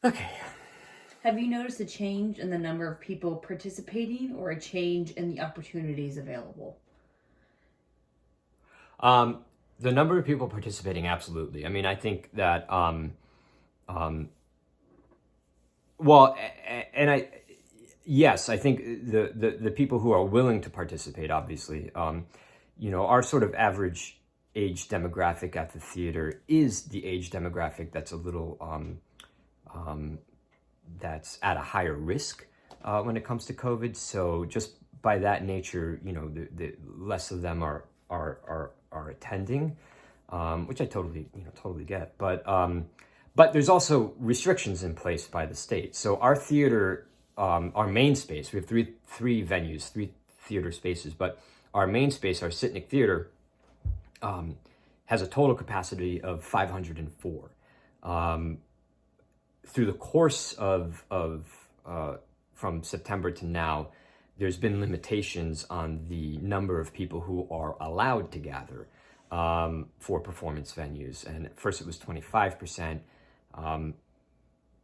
Okay. Have you noticed a change in the number of people participating or a change in the opportunities available? Um, the number of people participating, absolutely. I mean, I think that, um, well, and yes, I think the people who are willing to participate, obviously, our sort of average age demographic at the theater is the age demographic that's a little, that's at a higher risk when it comes to COVID. So just by that nature, the less of them are attending, which I totally get. But there's also restrictions in place by the state. So our theater, our main space, we have three venues, three theater spaces, but our main space, our Sitnik Theater, has a total capacity of 504. Through the course of from September to now, there's been limitations on the number of people who are allowed to gather for performance venues. And at first it was 25%, and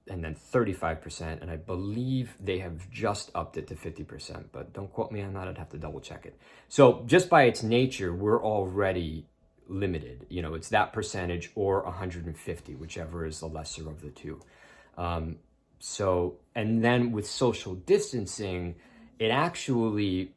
then 35%, and I believe they have just upped it to 50%, but don't quote me on that, I'd have to double check it. So just by its nature, we're already limited. It's that percentage or 150, whichever is the lesser of the two. And then with social distancing, it actually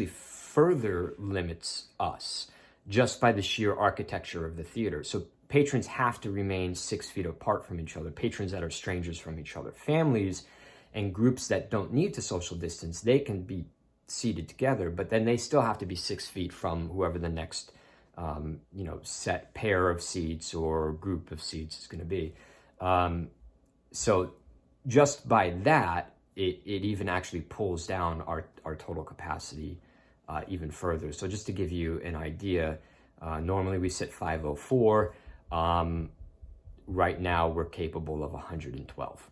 further limits us just by the sheer architecture of the theater. So patrons have to remain 6 feet apart from each other, patrons that are strangers from each other. Families and groups that don't need to social distance, they can be seated together, but then they still have to be 6 feet from whoever the next set pair of seats or group of seats is going to be. So just by that, it even actually pulls down our total capacity even further. So just to give you an idea, normally we sit 504. Right now we're capable of 112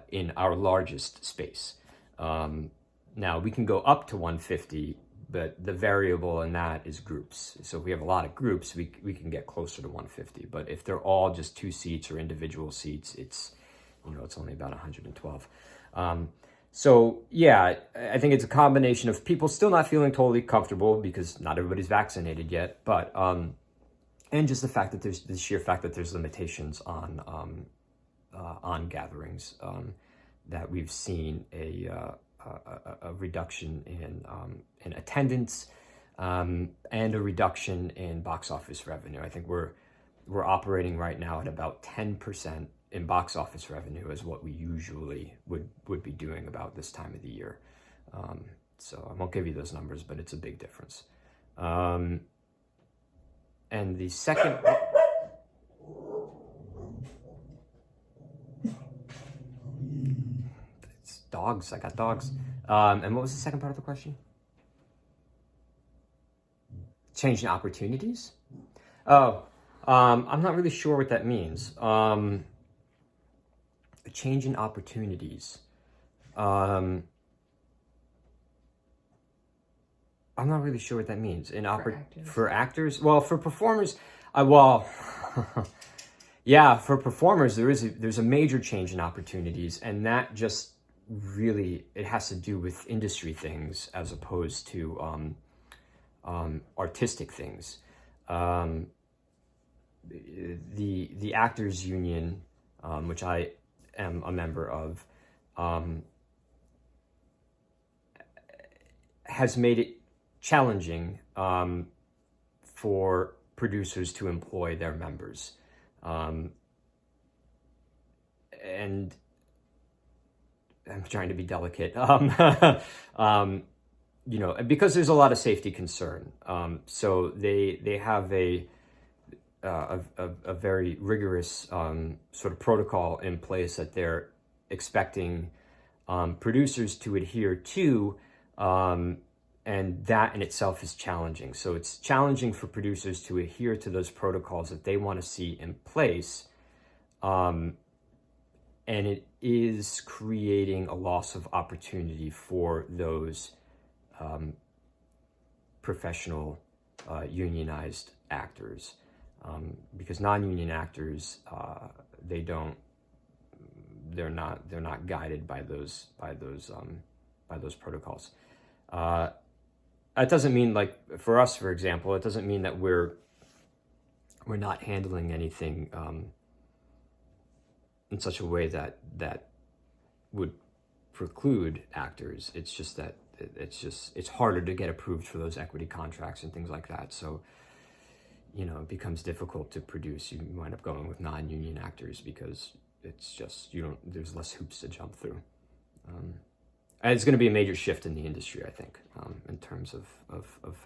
in our largest space. Now we can go up to 150, but the variable in that is groups. So if we have a lot of groups, we can get closer to 150. But if they're all just 2 seats or individual seats, it's only about 112. So yeah, I think it's a combination of people still not feeling totally comfortable because not everybody's vaccinated yet, but and just the fact that there's the sheer fact that there's limitations on gatherings, that we've seen a reduction in attendance, and a reduction in box office revenue. I think we're operating right now at about 10% in box office revenue is what we usually would be doing about this time of the year. So I won't give you those numbers, but it's a big difference. And the second... It's dogs. I got dogs. And what was the second part of the question? Changing opportunities? Oh, I'm not really sure what that means. A change in opportunities. I'm not really sure what that means. For actors? Well, for performers, yeah, for performers, there's a major change in opportunities, and that just really, it has to do with industry things as opposed to artistic things. The Actors Union, which I am a member of, has made it challenging for producers to employ their members. And I'm trying to be delicate, because there's a lot of safety concern. So they have a very rigorous sort of protocol in place that they're expecting producers to adhere to, and that in itself is challenging. So it's challenging for producers to adhere to those protocols that they want to see in place, and it is creating a loss of opportunity for those professional unionized actors, because non-union actors, they don't they're not guided by those protocols. That doesn't mean, like for us, for example, it doesn't mean that we're not handling anything in such a way that would preclude actors. It's just that it's harder to get approved for those equity contracts and things like that. So, it becomes difficult to produce. You wind up going with non-union actors because it's just, there's less hoops to jump through. And it's going to be a major shift in the industry, I think, in terms of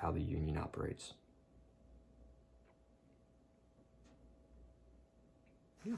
how the union operates. Yeah.